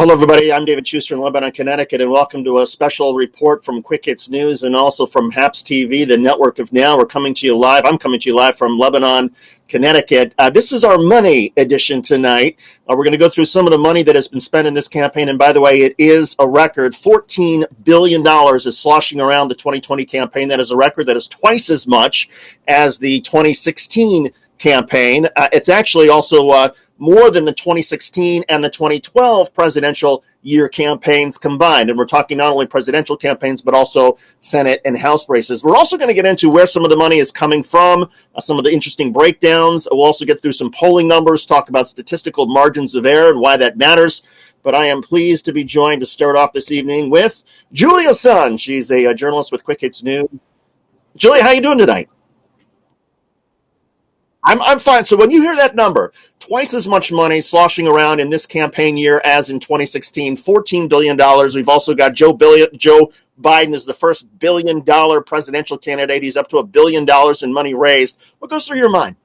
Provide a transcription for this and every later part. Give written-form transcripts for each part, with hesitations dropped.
Hello, everybody. I'm David Schuster in Lebanon, Connecticut, and welcome to a special report from Quick Hits News and also from HAPS TV, the network of Now. We're coming to you live. I'm coming to you live from Lebanon, Connecticut. This is our money edition tonight. We're going to go through some of the money that has been spent in this campaign. And by the way, it is a record. $14 billion is sloshing around the 2020 campaign. That is a record that is twice as much as the 2016 campaign. It's actually also more than the 2016 and the 2012 presidential year campaigns combined. And we're talking not only presidential campaigns, but also Senate and House races. We're also going to get into where some of the money is coming from, some of the interesting breakdowns. We'll also get through some polling numbers, talk about statistical margins of error and why that matters. But I am pleased to be joined to start off this evening with Julia Sun. She's a journalist with Quick Hits News. Julia, how you doing tonight? I'm fine. So when you hear that number, twice as much money sloshing around in this campaign year as in 2016, $14 billion. We've also got Joe Biden is the first billion-dollar presidential candidate. He's up to $1 billion in money raised. What goes through your mind?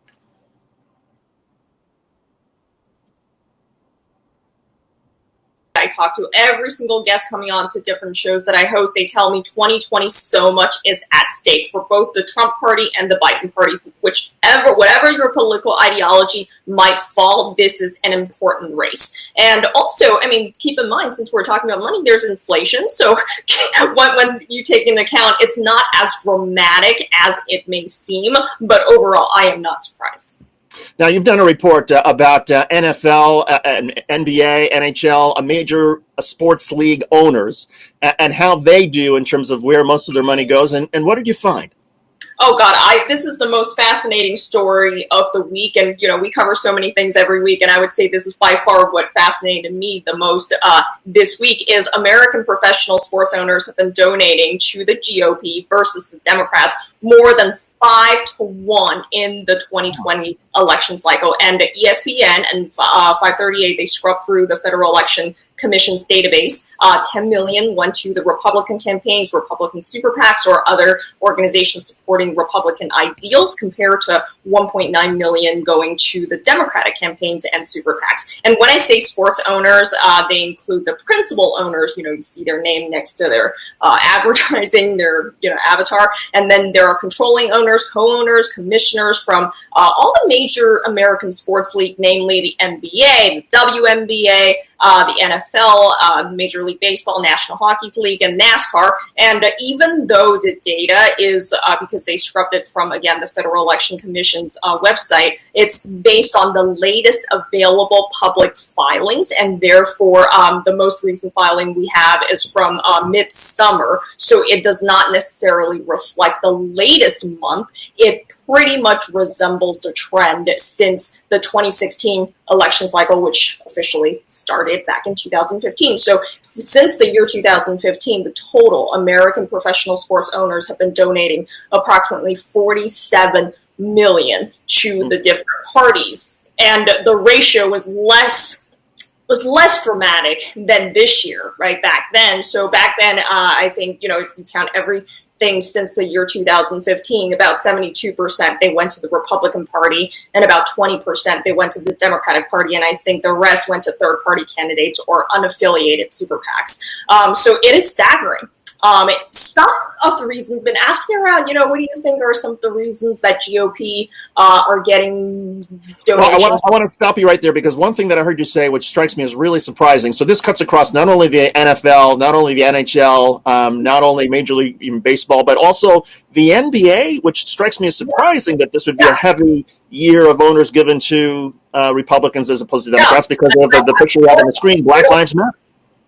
I talk to every single guest coming on to different shows that I host. They tell me 2020 so much is at stake for both the Trump party and the Biden party. Whatever your political ideology might fall, this is an important race. And also, keep in mind, since we're talking about money, there's inflation. So when you take into account, it's not as dramatic as it may seem. But overall, I am not surprised. Now, you've done a report about NFL, NBA, NHL, major sports league owners, and how they do in terms of where most of their money goes. And what did you find? Oh, God, this is the most fascinating story of the week. And, we cover so many things every week. And I would say this is by far what fascinated me the most this week is American professional sports owners have been donating to the GOP versus the Democrats more than 5-1 in the 2020 election cycle. And ESPN and 538, they scrubbed through the Federal Election Commission's database. 10 million went to the Republican campaigns, Republican super PACs, or other organizations supporting Republican ideals, compared to 1.9 million going to the Democratic campaigns and super PACs. And when I say sports owners, they include the principal owners. You see their name next to their advertising, their avatar, and then there are controlling owners, co-owners, commissioners from all the major American sports league, namely the NBA, the WNBA, the NFL, Major League Baseball, National Hockey League, and NASCAR. And even though the data is, because they scrubbed it from, again, the Federal Election Commission's website, it's based on the latest available public filings, and therefore the most recent filing we have is from midsummer, so it does not necessarily reflect the latest month. It pretty much resembles the trend since the 2016 election cycle, which officially started back in 2015. So since the year 2015, the total American professional sports owners have been donating approximately 47 million to the different parties. And the ratio was less dramatic than this year, right, back then. So back then, I think, if you count everything since the year 2015, about 72% they went to the Republican Party, and about 20% they went to the Democratic Party, and I think the rest went to third-party candidates or unaffiliated super PACs. So it is staggering. Some of the reasons, been asking around, what do you think are some of the reasons that GOP are getting donations? Well, I want to stop you right there, because one thing that I heard you say, which strikes me as really surprising, so this cuts across not only the NFL, not only the NHL, not only Major League Baseball, but also the NBA, which strikes me as surprising that this would be a heavy year of owners given to Republicans as opposed to Democrats, because of the picture you have on the screen, Black Lives Matter.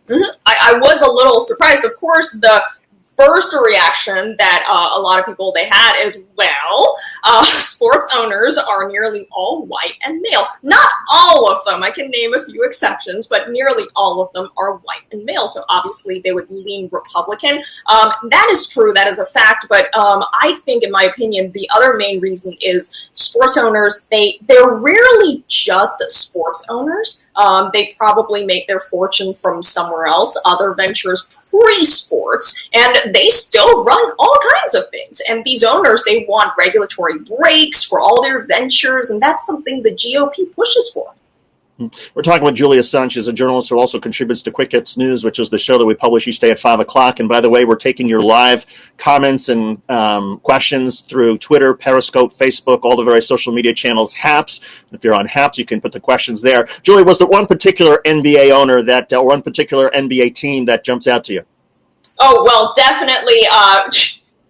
Mm-hmm. I was a little surprised. Of course, the first reaction that a lot of people they had is, sports owners are nearly all white and male. Not all of them. I can name a few exceptions, but nearly all of them are white and male. So obviously they would lean Republican. That is true. That is a fact. But I think, in my opinion, the other main reason is sports owners, they're rarely just sports owners. They probably make their fortune from somewhere else, other ventures pre-sports, and they still run all kinds of things. And these owners, they want regulatory breaks for all their ventures, and that's something the GOP pushes for. We're talking with Julia Sun. She's a journalist who also contributes to Quick Hits News, which is the show that we publish each day at 5 o'clock. And by the way, we're taking your live comments and questions through Twitter, Periscope, Facebook, all the various social media channels, Haps. If you're on Haps, you can put the questions there. Julia, was there one particular NBA owner that, or one particular NBA team that jumps out to you? Oh, well, definitely.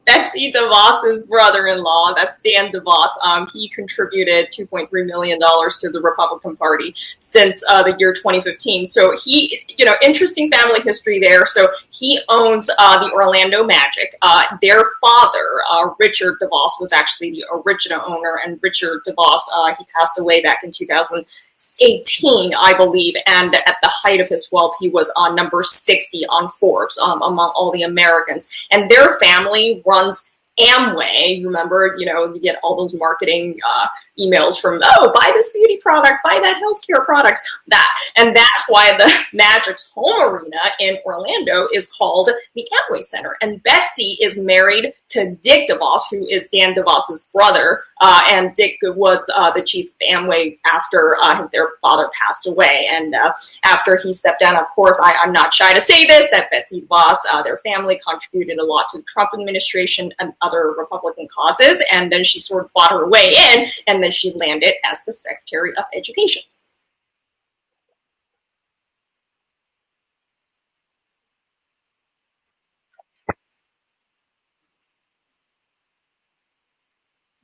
Betsy DeVos's brother-in-law, that's Dan DeVos. He contributed $2.3 million to the Republican Party since the year 2015. So he, interesting family history there. So he owns the Orlando Magic. Their father, Richard DeVos, was actually the original owner, and Richard DeVos, he passed away back in 2018, I believe, and at the height of his wealth, he was on number 60 on Forbes among all the Americans. And their family runs Amway. Remember, you get all those marketing emails from, oh, buy this beauty product, buy that healthcare products, that. And that's why the Magic's home arena in Orlando is called the Amway Center. And Betsy is married to Dick DeVos, who is Dan DeVos's brother. And Dick was the chief of Amway after their father passed away. And after he stepped down, of course, I'm not shy to say this, that Betsy DeVos, their family contributed a lot to the Trump administration and other Republican causes. And then she sort of bought her way in, and then she landed as the Secretary of Education.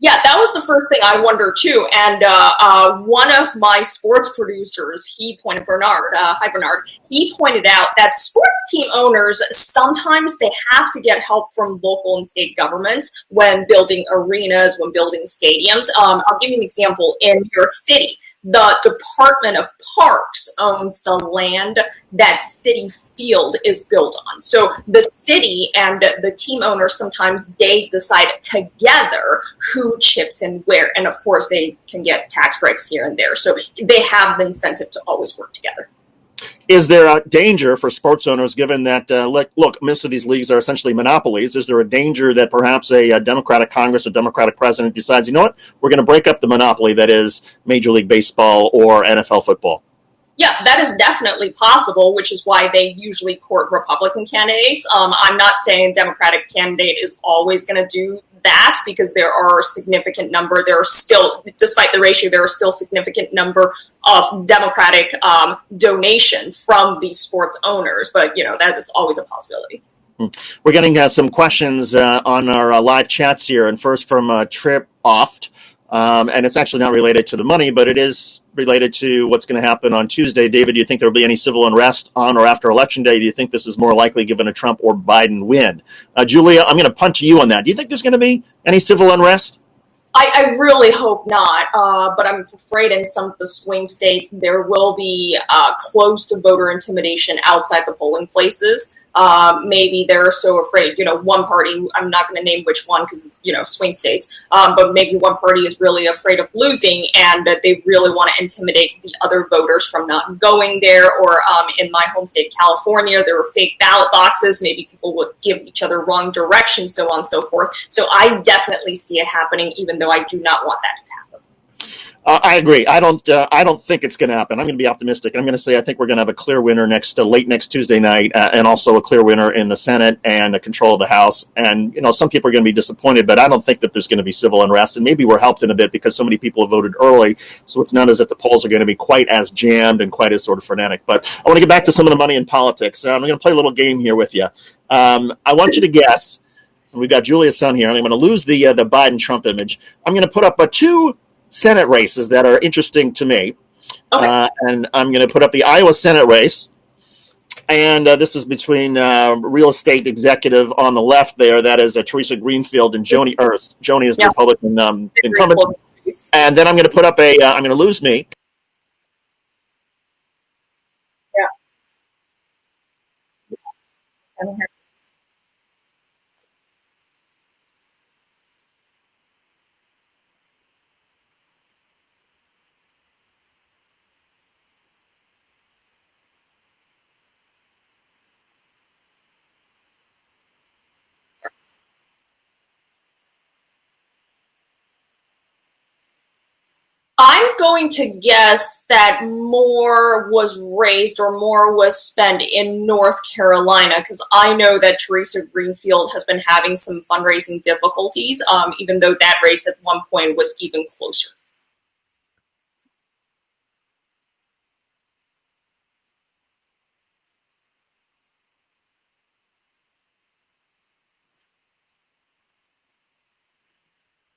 Yeah, that was the first thing I wondered too. And one of my sports producers, Bernard, he pointed out that sports team owners sometimes they have to get help from local and state governments when building arenas, when building stadiums. I'll give you an example. In New York City, the Department of Parks owns the land that City Field is built on. So the city and the team owners, sometimes they decide together who chips in where. And of course, they can get tax breaks here and there. So they have the incentive to always work together. Is there a danger for sports owners, given that, look, most of these leagues are essentially monopolies? Is there a danger that perhaps a Democratic Congress, a Democratic president decides, you know what, we're going to break up the monopoly that is Major League Baseball or NFL football? Yeah, that is definitely possible, which is why they usually court Republican candidates. I'm not saying a Democratic candidate is always going to do that, because there are still, despite the ratio, there are still significant number of Democratic donation from the sports owners. But, that is always a possibility. We're getting some questions on our live chats here. And first from Trip Oft. And it's actually not related to the money, but it is related to what's going to happen on Tuesday. David, do you think there will be any civil unrest on or after Election Day? Do you think this is more likely given a Trump or Biden win? Julia, I'm going to punt to you on that. Do you think there's going to be any civil unrest? I really hope not, but I'm afraid in some of the swing states there will be close to voter intimidation outside the polling places. Maybe they're so afraid, one party, I'm not going to name which one because, swing states, but maybe one party is really afraid of losing and that they really want to intimidate the other voters from not going there. Or in my home state, California, there were fake ballot boxes. Maybe people would give each other wrong directions, so on and so forth. So I definitely see it happening, even though I do not want that to happen. I agree. I don't think it's going to happen. I'm going to be optimistic. I'm going to say I think we're going to have a clear winner late next Tuesday night, and also a clear winner in the Senate and a control of the House. And some people are going to be disappointed, but I don't think that there's going to be civil unrest. And maybe we're helped in a bit because so many people have voted early, so it's not as if the polls are going to be quite as jammed and quite as sort of frenetic. But I want to get back to some of the money in politics. I'm going to play a little game here with you. I want you to guess. We've got Julia's son here, and I'm going to lose the Biden-Trump image. I'm going to put up two Senate races that are interesting to me. Okay. And I'm going to put up the Iowa Senate race. And this is between real estate executive on the left there. That is Teresa Greenfield and Joni Ernst. Joni is the Republican incumbent. And then I'm going to put up I'm going to lose me. Yeah. I'm going to guess that more was raised or more was spent in North Carolina, because I know that Teresa Greenfield has been having some fundraising difficulties, even though that race at one point was even closer.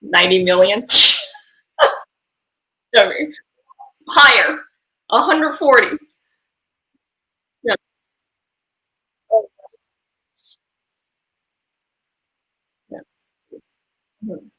$90 million? I mean, higher. 140. Yeah. Yeah. Mhm.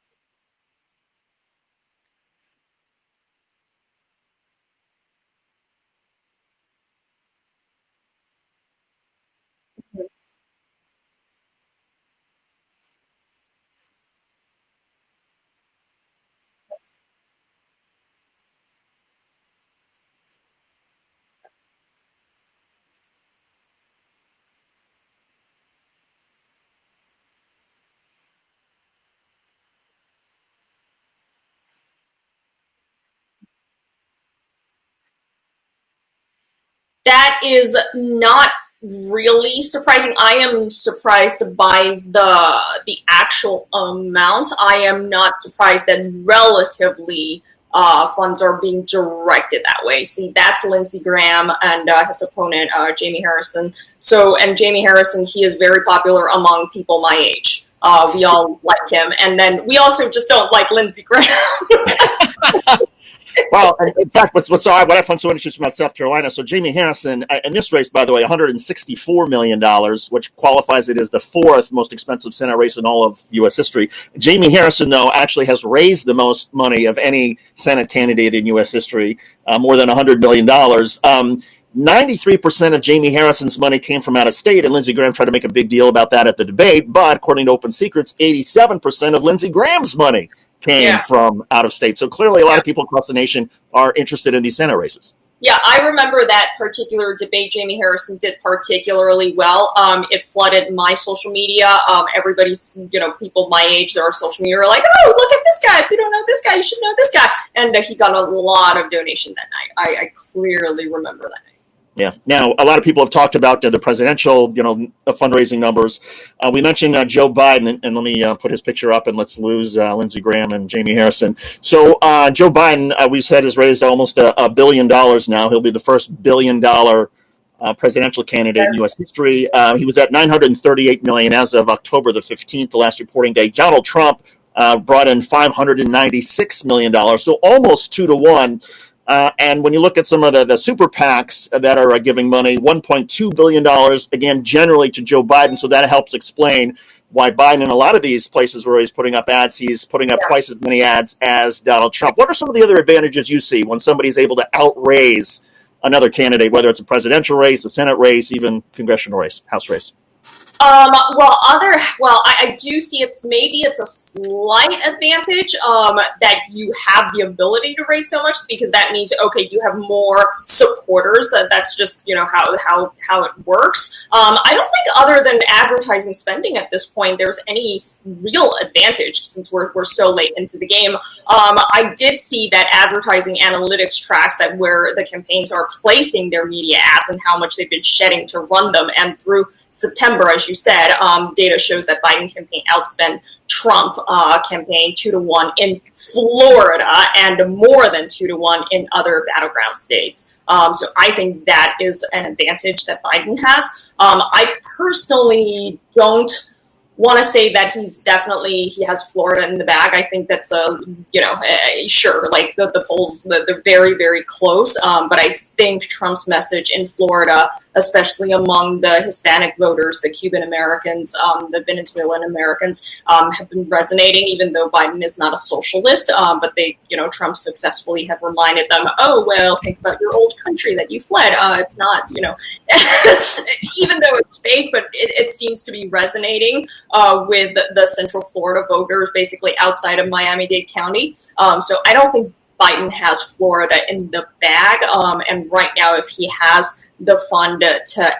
That is not really surprising. I am surprised by the actual amount. I am not surprised that relatively funds are being directed that way. See, that's Lindsey Graham and his opponent Jamie Harrison. So, and Jamie Harrison, he is very popular among people my age. We all like him, and then we also just don't like Lindsey Graham. Well, in fact, what I find so interesting about South Carolina, so Jamie Harrison, in this race, by the way, $164 million, which qualifies it as the fourth most expensive Senate race in all of U.S. history. Jamie Harrison, though, actually has raised the most money of any Senate candidate in U.S. history, more than $100 million. 93% of Jamie Harrison's money came from out of state, and Lindsey Graham tried to make a big deal about that at the debate. But according to Open Secrets, 87% of Lindsey Graham's money came from out of state. So clearly a lot of people across the nation are interested in these Senate races. Yeah, I remember that particular debate. Jamie Harrison did particularly well. It flooded my social media. Everybody's, people my age that are social media are like, oh, look at this guy. If you don't know this guy, you should know this guy. And he got a lot of donation that night. I clearly remember that night. Yeah. Now, a lot of people have talked about the presidential, fundraising numbers. We mentioned Joe Biden, and let me put his picture up, and let's lose Lindsey Graham and Jamie Harrison. So Joe Biden, we said, has raised almost $1 billion now. He'll be the first $1 billion presidential candidate in U.S. history. He was at $938 million as of October the 15th, the last reporting date. Donald Trump brought in $596 million, so almost 2 to 1. And when you look at some of the super PACs that are giving money, $1.2 billion, again, generally to Joe Biden. So that helps explain why Biden, in a lot of these places where he's putting up ads, he's putting up twice as many ads as Donald Trump. What are some of the other advantages you see when somebody's able to outraise another candidate, whether it's a presidential race, a Senate race, even congressional race, House race? I do see it's a slight advantage that you have the ability to raise so much, because that means, okay, you have more supporters. That's just, how it works. I don't think, other than advertising spending at this point, there's any real advantage, since we're so late into the game. I did see that advertising analytics tracks that where the campaigns are placing their media ads and how much they've been shedding to run them, and through September, as you said, data shows that Biden campaign outspent Trump campaign 2 to 1 in Florida and more than 2 to 1 in other battleground states. So I think that is an advantage that Biden has. I personally don't want to say that he has Florida in the bag. I think that's sure, like the polls, they're very, very close. But I think Trump's message in Florida, especially among the Hispanic voters, the Cuban Americans, the Venezuelan Americans, have been resonating, even though Biden is not a socialist. But Trump successfully have reminded them, oh, well, think about your old country that you fled. It's not, even though it's fake, but it seems to be resonating with the Central Florida voters, basically outside of Miami-Dade County. So I don't think Biden has Florida in the bag. And right now, if he has the fund to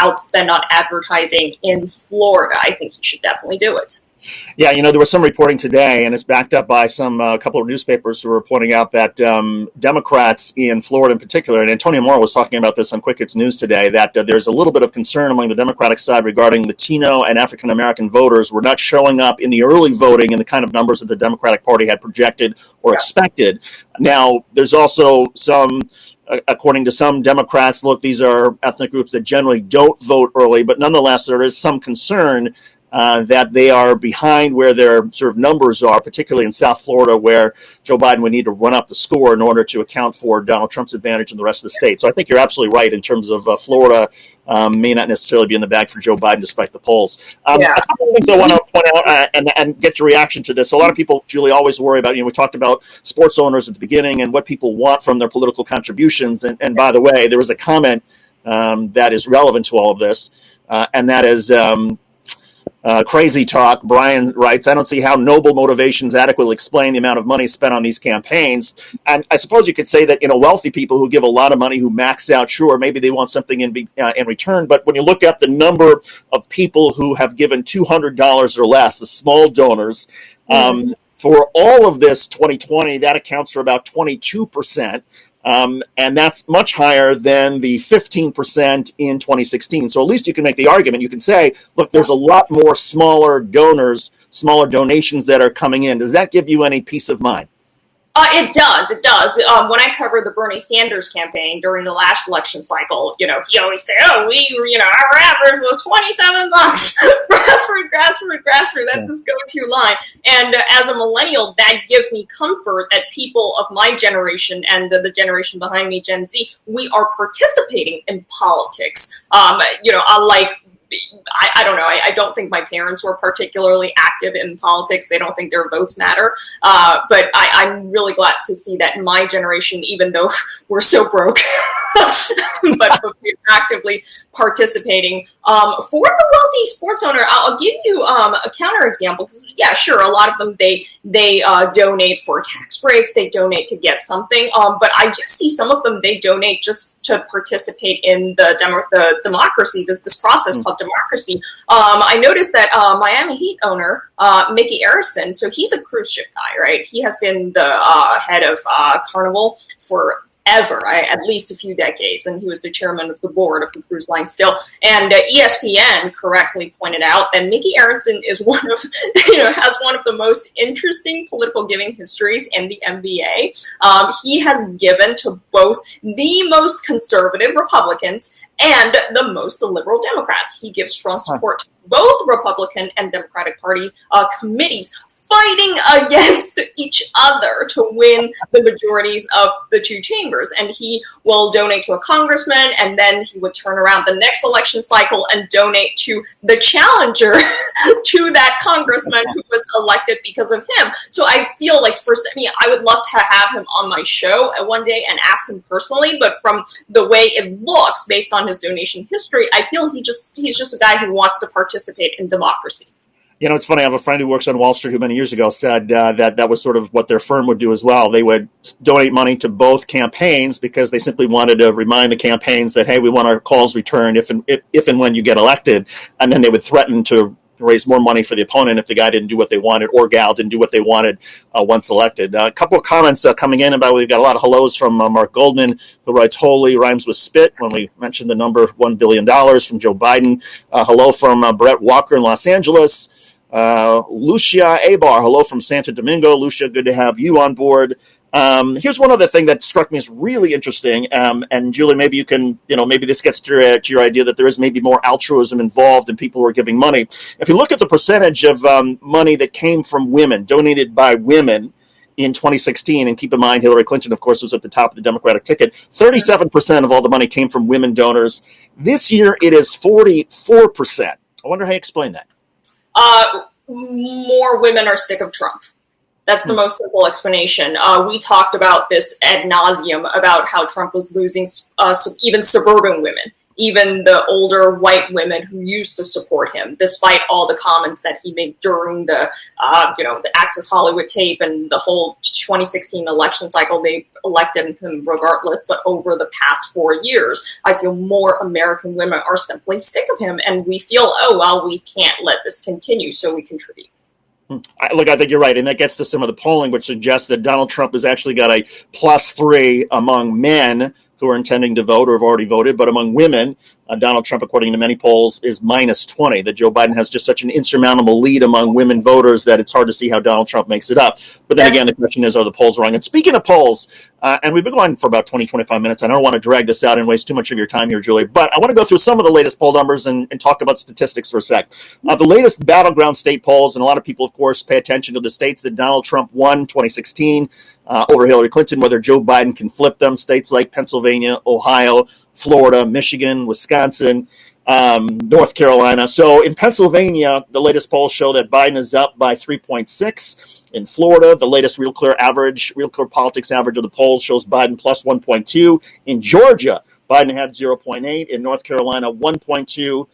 outspend on advertising in Florida, I think he should definitely do it. Yeah, there was some reporting today, and it's backed up by some couple of newspapers who were pointing out that Democrats in Florida, in particular, and Antonio Moore was talking about this on Quick Hits News today, that there's a little bit of concern among the Democratic side regarding Latino and African American voters were not showing up in the early voting in the kind of numbers that the Democratic Party had projected or expected. Now, there's also some. According to some Democrats, look, these are ethnic groups that generally don't vote early, but nonetheless, there is some concern that they are behind where their sort of numbers are, particularly in South Florida, where Joe Biden would need to run up the score in order to account for Donald Trump's advantage in the rest of the state. So I think you're absolutely right in terms of Florida may not necessarily be in the bag for Joe Biden despite the polls. A couple of things I want to point out and get your reaction to this. A lot of people, Julie, always worry about, we talked about sports owners at the beginning and what people want from their political contributions. And by the way, there was a comment that is relevant to all of this, and that is crazy talk. Brian writes, I don't see how noble motivations adequately explain the amount of money spent on these campaigns. And I suppose you could say that, wealthy people who give a lot of money, who maxed out, sure, maybe they want something in return. But when you look at the number of people who have given $200 or less, the small donors, for all of this 2020, that accounts for about 22%. And that's much higher than the 15% in 2016. So at least you can make the argument. You can say, look, there's a lot more smaller donors, smaller donations that are coming in. Does that give you any peace of mind? It does. It does. When I covered the Bernie Sanders campaign during the last election cycle, he always say, "Oh, our average was $27." grassroots. That's his go-to line. And as a millennial, that gives me comfort that people of my generation and the generation behind me, Gen Z, we are participating in politics. Unlike I don't know. I don't think my parents were particularly active in politics. They don't think their votes matter. But I'm really glad to see that my generation, even though we're so broke, but we're actively participating. For the wealthy sports owner, I'll give you a counterexample. Because, yeah, sure, a lot of them, they donate for tax breaks. They donate to get something. But I do see some of them, they donate just to participate in the democracy, this process called democracy. I noticed that Miami Heat owner, Mickey Arison, so he's a cruise ship guy, right? He has been the head of Carnival for at least a few decades, and he was the chairman of the board of the cruise line still. And ESPN correctly pointed out that Mickey Arison is has one of the most interesting political giving histories in the NBA. He has given to both the most conservative Republicans and the most liberal Democrats. He gives strong support to both Republican and Democratic Party committees, fighting against each other to win the majorities of the two chambers. And he will donate to a congressman, and then he would turn around the next election cycle and donate to the challenger to that congressman who was elected because of him. So I feel like I would love to have him on my show one day and ask him personally, but from the way it looks based on his donation history, I feel he's just a guy who wants to participate in democracy. It's funny. I have a friend who works on Wall Street who many years ago said that was sort of what their firm would do as well. They would donate money to both campaigns because they simply wanted to remind the campaigns that, hey, we want our calls returned if and when you get elected. And then they would threaten to raise more money for the opponent if the guy didn't do what they wanted or gal didn't do what they wanted once elected. A couple of comments coming in about, we've got a lot of hellos from Mark Goldman, who writes, holy rhymes with spit when we mentioned the number $1 billion from Joe Biden. Hello from Brett Walker in Los Angeles. Lucia Abar, hello from Santo Domingo. Lucia, good to have you on board. Here's one other thing that struck me as really interesting, and Julie, maybe you can, maybe this gets to your idea that there is maybe more altruism involved in people who are giving money. If you look at the percentage of money that came from women, donated by women in 2016, and keep in mind Hillary Clinton, of course, was at the top of the Democratic ticket, 37% of all the money came from women donors. This year, it is 44%. I wonder how you explain that. More women are sick of Trump. That's the most simple explanation. We talked about this ad nauseum about how Trump was losing even suburban women, even the older white women who used to support him, despite all the comments that he made during the Access Hollywood tape and the whole 2016 election cycle. They elected him regardless, but over the past 4 years, I feel more American women are simply sick of him, and we feel, oh, well, we can't let this continue, so we contribute. Look, I think you're right. And that gets to some of the polling, which suggests that Donald Trump has actually got a +3 among men who are intending to vote or have already voted. But among women, Donald Trump, according to many polls, is -20. That Joe Biden has just such an insurmountable lead among women voters that it's hard to see how Donald Trump makes it up. But then again, the question is, are the polls wrong? And speaking of polls, and we've been going for about 20, 25 minutes. I don't want to drag this out and waste too much of your time here, Julie, but I want to go through some of the latest poll numbers and talk about statistics for a sec. The latest battleground state polls, and a lot of people, of course, pay attention to the states that Donald Trump won 2016 over Hillary Clinton, whether Joe Biden can flip them. States like Pennsylvania, Ohio, Florida, Michigan, Wisconsin, North Carolina. So in Pennsylvania, the latest polls show that Biden is up by 3.6. In Florida, the latest Real Clear Politics average of the polls shows Biden +1.2. In Georgia, Biden had 0.8. In North Carolina, 1.2.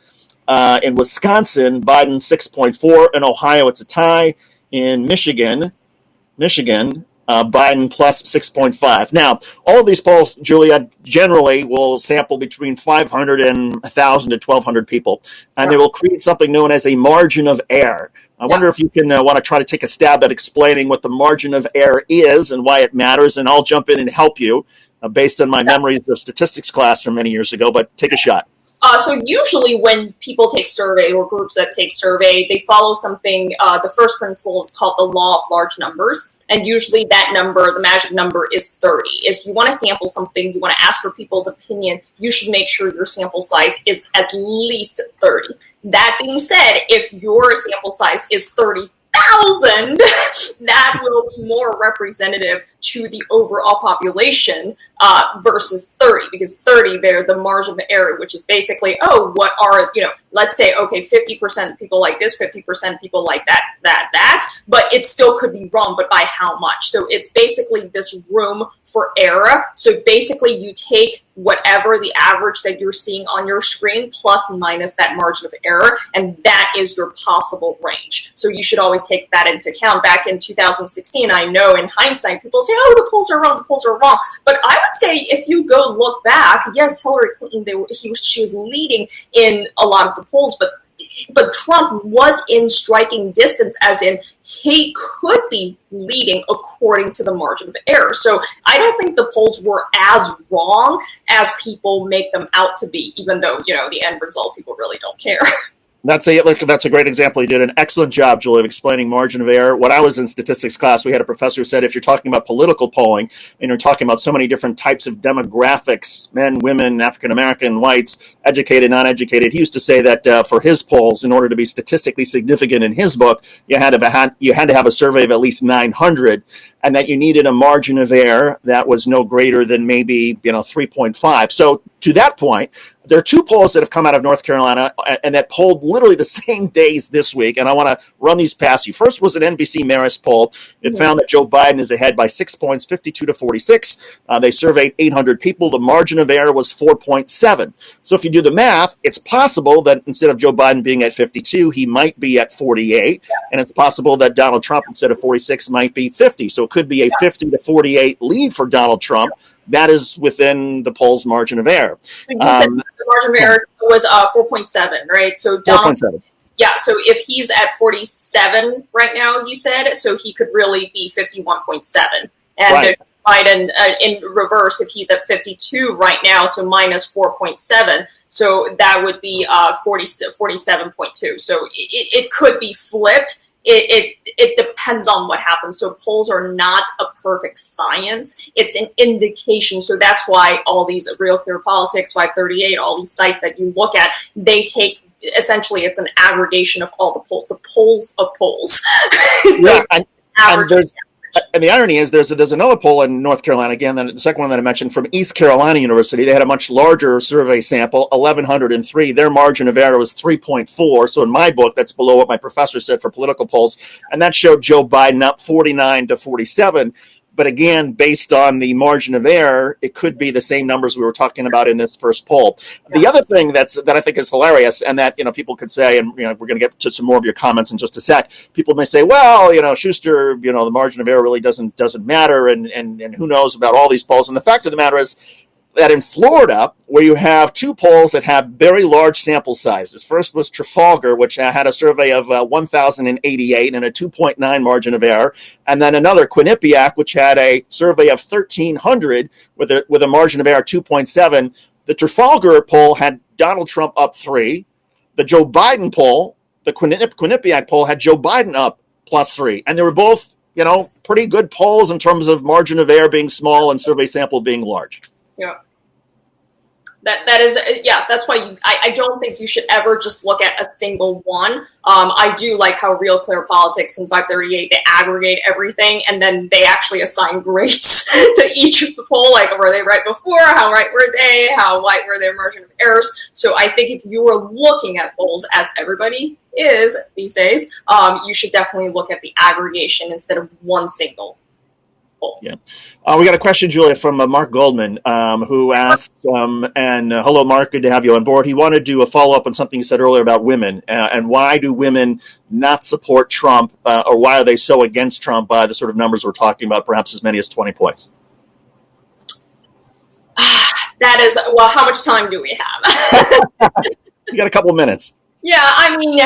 In Wisconsin, Biden 6.4. In Ohio, it's a tie. In Michigan, Biden +6.5. Now, all of these polls, Julia, generally will sample between 500 and 1,000 to 1,200 people, and they will create something known as a margin of error. I wonder if you can want to try to take a stab at explaining what the margin of error is and why it matters, and I'll jump in and help you based on my memories of statistics class from many years ago, but take a shot. So usually when people take survey or groups that take survey, they follow something, the first principle is called the law of large numbers. And usually that number, the magic number is 30. If you want to sample something, you want to ask for people's opinion, you should make sure your sample size is at least 30. That being said, if your sample size is 30,000, that will be more representative to the overall population versus 30, because 30 there, the margin of error, which is basically, what are, let's say, okay, 50% people like this, 50% people like that, but it still could be wrong, but by how much? So it's basically this room for error. So basically you take whatever the average that you're seeing on your screen plus minus that margin of error, and that is your possible range. So you should always take that into account. Back in 2016, I know in hindsight, people say, the polls are wrong. But I would say if you go look back, yes, Hillary Clinton, she was leading in a lot of the polls, but Trump was in striking distance, as in he could be leading according to the margin of error. So I don't think the polls were as wrong as people make them out to be, even though, the end result, people really don't care. That's a great example. You did an excellent job, Julie, of explaining margin of error. When I was in statistics class, we had a professor who said if you're talking about political polling and you're talking about so many different types of demographics, men, women, African-American, whites, educated, non-educated, he used to say that for his polls, in order to be statistically significant in his book, you had to have a survey of at least 900, and that you needed a margin of error that was no greater than maybe 3.5. So to that point, there are two polls that have come out of North Carolina and that polled literally the same days this week, and I want to run these past you. First was an NBC Marist poll. It found that Joe Biden is ahead by 6 points, 52 to 46. They surveyed 800 people. The margin of error was 4.7. So if you do the math, it's possible that instead of Joe Biden being at 52, he might be at 48, and it's possible that Donald Trump, instead of 46, might be 50. So it could be a 50 to 48 lead for Donald Trump. That is within the poll's margin of error. The margin of error was 4.7, right? So Donald, 4.7. Yeah, so if he's at 47 right now, you said, so he could really be 51.7. And right. Biden, in reverse, if he's at 52 right now, so minus 4.7, so that would be 47.2. So it could be flipped. It depends on what happens. So polls are not a perfect science. It's an indication. So that's why all these Real Clear Politics, 538, all these sites that you look at, they take, essentially, it's an aggregation of all the polls of polls. Yeah, and the irony is there's another poll in North Carolina, again, the second one that I mentioned, from East Carolina University. They had a much larger survey sample, 1,103. Their margin of error was 3.4. So in my book, that's below what my professor said for political polls. And that showed Joe Biden up 49 to 47. But again, based on the margin of error, it could be the same numbers we were talking about in this first poll. Yeah. The other thing that I think is hilarious, and that people could say, and we're going to get to some more of your comments in just a sec. People may say, well, Schuster, the margin of error really doesn't matter, and who knows about all these polls. And the fact of the matter is, that in Florida, where you have two polls that have very large sample sizes. First was Trafalgar, which had a survey of 1,088 and a 2.9 margin of error. And then another, Quinnipiac, which had a survey of 1,300 with a margin of error 2.7. The Trafalgar poll had Donald Trump up 3. The Joe Biden poll, the Quinnipiac poll, had Joe Biden up +3. And they were both, pretty good polls in terms of margin of error being small and survey sample being large. Yeah. That is, yeah, that's why I don't think you should ever just look at a single one. I do like how Real Clear Politics and 538, they aggregate everything, and then they actually assign grades to each of the poll, like were they right before, how right were they, how wide were their margin of errors. So I think if you were looking at polls, as everybody is these days, you should definitely look at the aggregation instead of one single poll. Yeah. We got a question, Julia, from Mark Goldman, who asked, hello, Mark, good to have you on board. He wanted to do a follow-up on something you said earlier about women, and why do women not support Trump, or why are they so against Trump by the sort of numbers we're talking about, perhaps as many as 20 points? That is, well, how much time do we have? You got a couple of minutes. Yeah, I mean,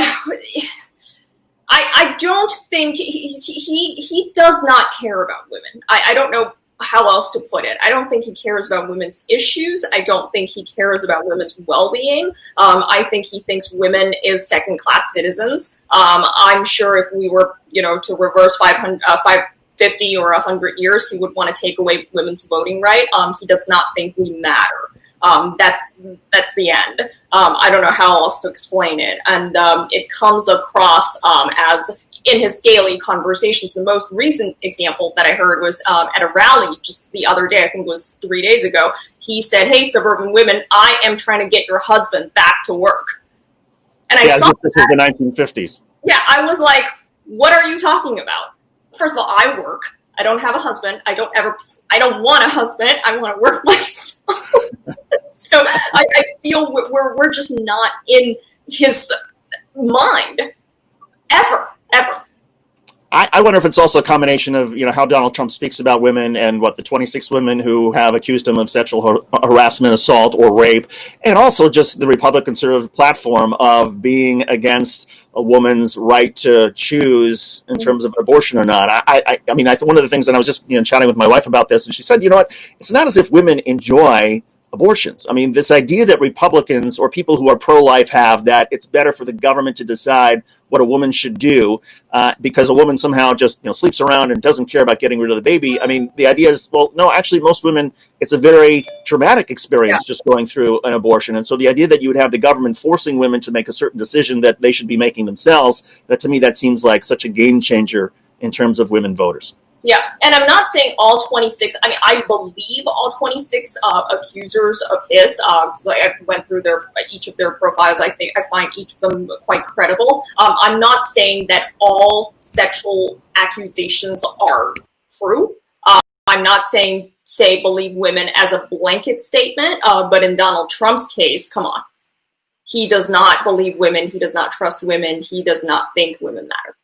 I don't think he does not care about women. I don't know how else to put it. I don't think he cares about women's issues. I don't think he cares about women's well-being. I think he thinks women is second-class citizens. I'm sure if we were, to reverse 550 or 100 years, he would want to take away women's voting right. He does not think we matter. That's the end. I don't know how else to explain it. And it comes across as, in his daily conversations, the most recent example that I heard was at a rally just the other day, I think it was 3 days ago. He said, "Hey, suburban women, I am trying to get your husband back to work." And I saw this was the 1950s. Yeah, I was like, what are you talking about? First of all, I work. I don't have a husband. I don't want a husband. I want to work myself. So I feel we're just not in his mind ever. I wonder if it's also a combination of how Donald Trump speaks about women and the 26 women who have accused him of sexual harassment, assault, or rape, and also just the Republican sort of platform of being against a woman's right to choose in terms of abortion or not. I mean, one of the things, and I was just chatting with my wife about this, and she said, it's not as if women enjoy abortions. I mean, this idea that Republicans or people who are pro-life have, that it's better for the government to decide what a woman should do because a woman somehow just sleeps around and doesn't care about getting rid of the baby. I mean, the idea is, well, no, actually most women, it's a very traumatic experience just going through an abortion. And so the idea that you would have the government forcing women to make a certain decision that they should be making themselves, that to me, that seems like such a game changer in terms of women voters. Yeah, and I'm not saying all 26. I mean, I believe all 26 accusers of his. I went through each of their profiles. I find each of them quite credible. I'm not saying that all sexual accusations are true. I'm not saying believe women as a blanket statement. But in Donald Trump's case, come on, he does not believe women. He does not trust women. He does not think women matter.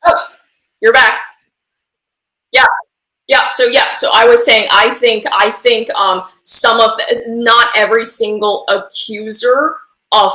Oh, you're back. Yeah. So I was saying, I think some of not every single accuser of